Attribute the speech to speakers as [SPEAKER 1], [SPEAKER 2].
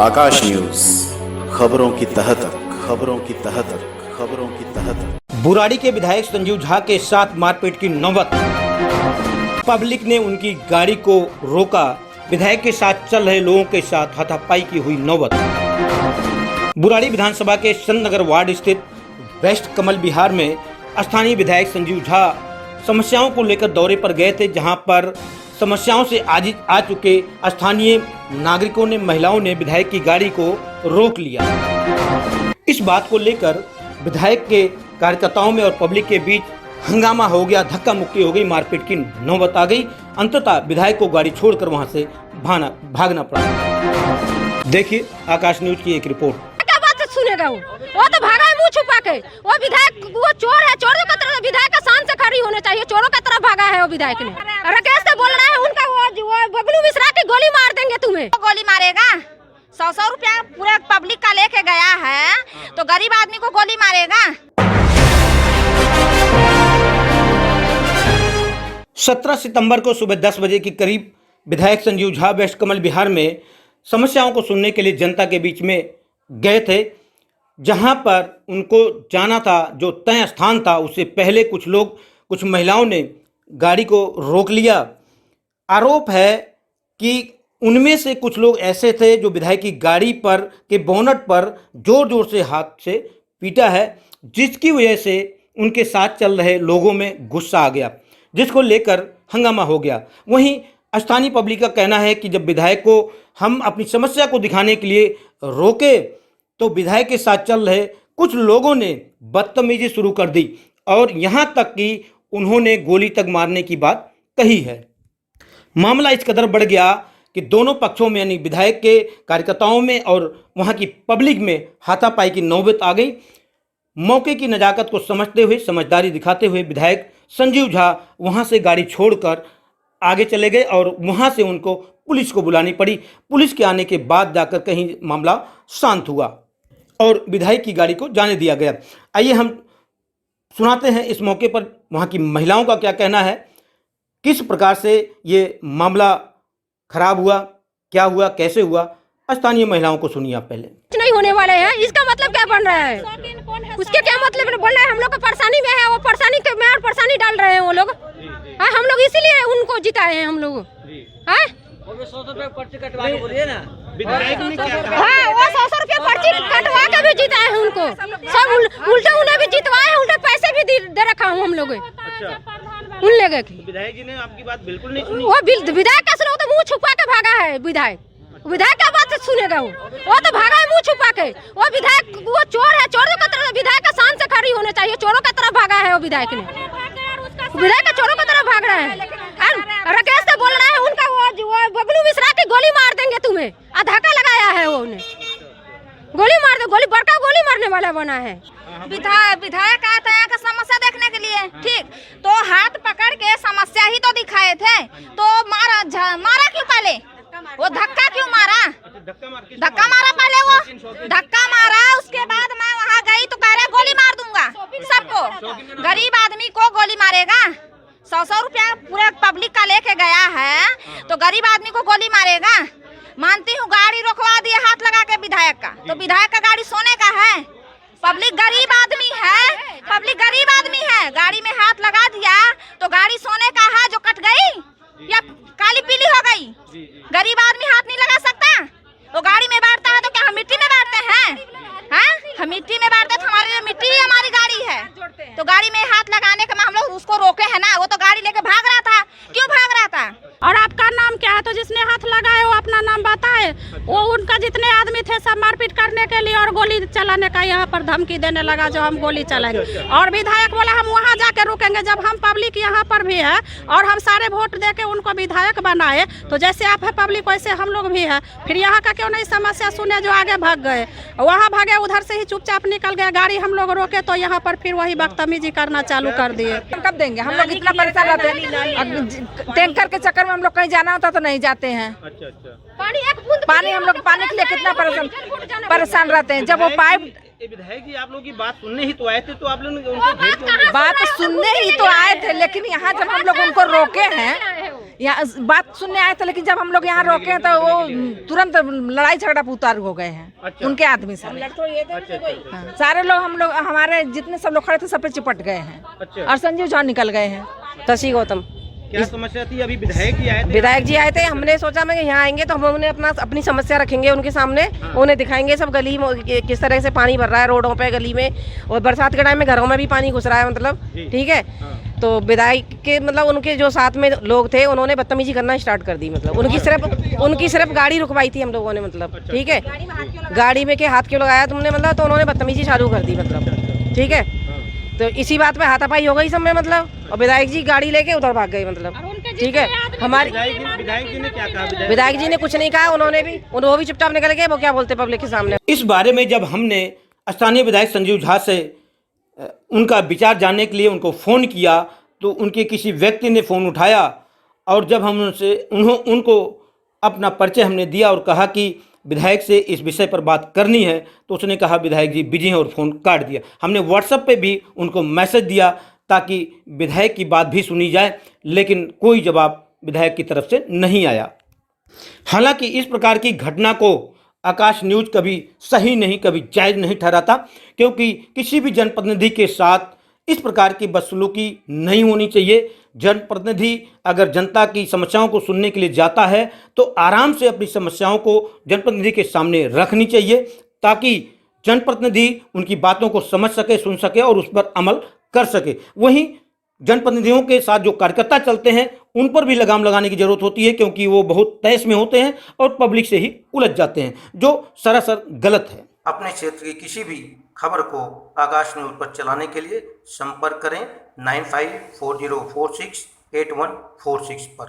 [SPEAKER 1] आकाश news, खबरों की तह तक, खबरों की तह तक, खबरों की तह तक।
[SPEAKER 2] बुराड़ी के विधायक संजीव झा के साथ मारपीट की नौबत। पब्लिक ने उनकी गाड़ी को रोका। विधायक के साथ चल रहे लोगों के साथ हाथापाई की हुई नौबत। बुराड़ी विधानसभा के चंद नगर वार्ड स्थित वेस्ट कमल विहार में स्थानीय विधायक संजीव झा समस्याओं को लेकर दौरे पर गए थे, जहां पर समस्याओं से आ चुके स्थानीय नागरिकों ने, महिलाओं ने विधायक की गाड़ी को रोक लिया। इस बात को लेकर विधायक के कार्यकर्ताओं में और पब्लिक के बीच हंगामा हो गया, धक्का मुक्की हो गई, मारपीट की नौबत आ गई। अंततः विधायक को गाड़ी छोड़कर वहां से भागना पड़ा। देखिए आकाश न्यूज की एक रिपोर्ट।
[SPEAKER 3] सुनेगा वो तो भागा है मुंह छुपा के। वो विधायक वो चोर है, चोरों का तरह विधायक का शान से खड़ी होने चाहिए। चोरों का तरह भागा है वो विधायक ने। राकेश से बोल रहा है उनका वो बबलू मिश्रा की गोली मार देंगे तुम्हें।
[SPEAKER 4] गोली मारेगा? 100 रुपया पूरा पब्लिक का लेके गया है तो गरीब आदमी को गोली मारेगा?
[SPEAKER 2] 17 सितंबर को सुबह 10 बजे के करीब विधायक संजीव झा वेस्ट कमल विहार में समस्याओं को सुनने के लिए जनता के बीच में गए थे, जहां पर उनको जाना था जो तय स्थान था। उससे पहले कुछ महिलाओं ने गाड़ी को रोक लिया। आरोप है कि उनमें से कुछ लोग ऐसे थे जो विधायक की गाड़ी पर के बोनट पर जोर जोर से हाथ से पीटा है, जिसकी वजह से उनके साथ चल रहे लोगों में गुस्सा आ गया, जिसको लेकर हंगामा हो गया। वहीं स्थानीय पब्लिक का कहना है कि जब विधायक को हम अपनी समस्या को दिखाने के लिए रोके तो विधायक के साथ चल रहे कुछ लोगों ने बदतमीजी शुरू कर दी और यहां तक कि उन्होंने गोली तक मारने की बात कही है। मामला इस कदर बढ़ गया कि दोनों पक्षों में यानी विधायक के कार्यकर्ताओं में और वहां की पब्लिक में हाथापाई की नौबत आ गई। मौके की नजाकत को समझते हुए, समझदारी दिखाते हुए विधायक संजीव झा वहां से गाड़ी छोड़कर आगे चले गए और वहां से उनको पुलिस को बुलानी पड़ी। पुलिस के आने के बाद जाकर कहीं मामला शांत हुआ और विधायक की गाड़ी को जाने दिया गया। आइए हम सुनाते हैं इस मौके पर वहां की महिलाओं का क्या कहना है, किस प्रकार से ये मामला खराब हुआ, क्या हुआ, कैसे हुआ। स्थानीय महिलाओं को सुनिए आप पहले।
[SPEAKER 3] नहीं होने वाले हैं, इसका मतलब क्या बन रहा है? उसके क्या मतलब बन रहा है? हम लोग का परेशानी में है, वो परेशानी के में और परेशानी डाल रहे हैं वो लोग। हम लोग इसीलिए उनको जिताए हैं हम लोग। हाँ, वो 100 रुपया पर्ची कटवा के बोलिए ना। हाँ, वो 100 रुपया पर्ची कटवा के भी जिताए हैं उनको। सब उल्टे उन्हें भी जितवाए हैं, उल्टे पैसे भी दे रखा हूँ हम लोग उन लेगे।
[SPEAKER 2] विधायक जी ने आपकी बात बिल्कुल नहीं सुनी।
[SPEAKER 3] वो विधायक का सुनो तो मुँह छुपा के भागा है विधायक। विधायक क्या बात सुनेगा वो तो भागा है मुंह छुपा के। वो विधायक वो चोर है, चोरों का तरह विधायक का शान से खड़ी होने चाहिए। चोरों का तरह भागा है वो विधायक ने। विधायक का चोरों का तरह भाग रहा है। राकेश से बोल रहा है उनका वो बबलू मिश्रा की गोली मार देंगे तुम्हें। धक्का लगाया है वो उन्हें, गोली मार दो, गोली बड़का गोली मारने वाला बना है।
[SPEAKER 4] विधायक आया था यहाँ का समस्या देखने के लिए, ठीक तो हाथ पकड़ के समस्या ही तो दिखाए थे, तो मारा क्यों पहले? वो धक्का क्यों मारा? धक्का मारा पहले, वो धक्का मारा। उसके बाद मैं वहाँ गई तो कह रहा गोली मार दूंगा सबको। गरीब आदमी को गोली मारेगा? 100 रुपया पूरा पब्लिक का लेके गया है तो गरीब आदमी को गोली मारेगा? मानती हूँ गाड़ी रोकवा दिया हाथ लगा के विधायक का, तो विधायक का गाड़ी सोने का है? पब्लिक गरीब आदमी है, पब्लिक गरीब आदमी है, गाड़ी में हाथ लगा दिया तो गाड़ी सोने का है जो कट गई या काली पीली हो गई? गरीब आदमी हाथ नहीं लगा सकता? तो गाड़ी में बैठता है तो क्या हम मिट्टी में बैठते हैं? हाँ, हम मिट्टी में बैठते तो हमारी मिट्टी ही हमारी गाड़ी है। तो गाड़ी में हाथ लगाने का हम लोग उसको रोके है ना, वो तो गाड़ी लेके भाग रहा था। क्यों भाग रहा था?
[SPEAKER 5] और आपका नाम क्या है? तो जिसने हाथ लगाए वो अपना नाम बताए। वो उनका जितने आदमी थे सब मारपीट करने के लिए और गोली चलाने का यहाँ पर धमकी देने लगा जो हम गोली चलाएंगे। और विधायक बोला हम वहाँ जाके रुकेंगे। जब हम पब्लिक यहाँ पर भी है और हम सारे वोट दे के उनको विधायक बनाए, तो जैसे आप है पब्लिक वैसे हम लोग भी है। फिर यहाँ का क्यों नहीं समस्या सुने जो आगे भाग गए? वहाँ भागे, उधर से ही चुपचाप निकल गए। गाड़ी हम लोग रोके तो यहाँ पर फिर वही बदतमीजी करना चालू कर दिए।
[SPEAKER 6] कब देंगे? हम लोग इतना परेशान रहते हैं, टैंकर के चक्कर में हम लोग कहीं जाना होता तो नहीं जाते हैं। पानी हम लोग पानी के लिए कितना परेशान रहते हैं। जब वो पाइप
[SPEAKER 2] विधायक जी आप लोगों की बात सुनने ही तो आए थे, तो आप लोग बात
[SPEAKER 6] सुनने ही तो आए थे, लेकिन यहाँ जब हम लोग उनको रोके हैं यहाँ बात सुनने आए थे, लेकिन जब हम लोग यहाँ रोके तो वो तुरंत लड़ाई झगड़ा पुतार हो गए हैं। उनके आदमी सारे हाँ, सारे लोग हम लोग हमारे जितने सब लोग खड़े थे सब पे चिपट गए हैं और संजीव झा निकल गए हैं।
[SPEAKER 7] तसी गौतम।
[SPEAKER 2] क्या समस्या थी? अभी विधायक जी आए थे?
[SPEAKER 7] विधायक जी आए थे, हमने सोचा मैं यहाँ आएंगे तो हम उन्हें अपनी समस्या रखेंगे उनके सामने, उन्हें दिखाएंगे सब गली में किस तरह से पानी भर रहा है रोडों पे, गली में, और बरसात के टाइम में घरों में भी पानी घुस रहा है, मतलब ठीक है। तो विधायक के मतलब उनके जो साथ में लोग थे उन्होंने बदतमीजी करना स्टार्ट कर दी, मतलब उनकी सिर्फ गाड़ी रुकवाई थी हम लोगों ने, मतलब ठीक है, गाड़ी में के हाथ क्यों लगाया तुमने, मतलब तो उन्होंने बदतमीजी चालू कर दी, मतलब ठीक है। तो इसी बात पे हाथापाई हो गई सब में, मतलब, और विधायक जी गाड़ी लेके उधर भाग गए, मतलब ठीक है। हमारी
[SPEAKER 2] विधायक जी ने क्या कहा?
[SPEAKER 7] विधायक जी ने कुछ नहीं कहा, उन्होंने भी वो भी चुपचाप निकल गए, वो क्या बोलते पब्लिक के सामने।
[SPEAKER 2] इस बारे में जब हमने स्थानीय विधायक संजीव झा से उनका विचार जानने के लिए उनको फ़ोन किया तो उनके किसी व्यक्ति ने फ़ोन उठाया और जब हम उनको अपना परिचय हमने दिया और कहा कि विधायक से इस विषय पर बात करनी है तो उसने कहा विधायक जी बिजी हैं और फ़ोन काट दिया। हमने व्हाट्सएप पे भी उनको मैसेज दिया ताकि विधायक की बात भी सुनी जाए, लेकिन कोई जवाब विधायक की तरफ से नहीं आया। हालांकि इस प्रकार की घटना को आकाश न्यूज़ कभी सही नहीं, कभी जायज़ नहीं ठहराता, क्योंकि किसी भी जनप्रतिनिधि के साथ इस प्रकार की बदसलूकी नहीं होनी चाहिए। जनप्रतिनिधि अगर जनता की समस्याओं को सुनने के लिए जाता है तो आराम से अपनी समस्याओं को जनप्रतिनिधि के सामने रखनी चाहिए ताकि जनप्रतिनिधि उनकी बातों को समझ सके, सुन सके और उस पर अमल कर सके। वहीं जनप्रतिनिधियों के साथ जो कार्यकर्ता चलते हैं उन पर भी लगाम लगाने की जरूरत होती है, क्योंकि वो बहुत तैश में होते हैं और पब्लिक से ही उलझ जाते हैं, जो सरासर गलत है। अपने क्षेत्र की किसी भी खबर को आकाश न्यूज़ पर चलाने के लिए संपर्क करें 9540468146 पर।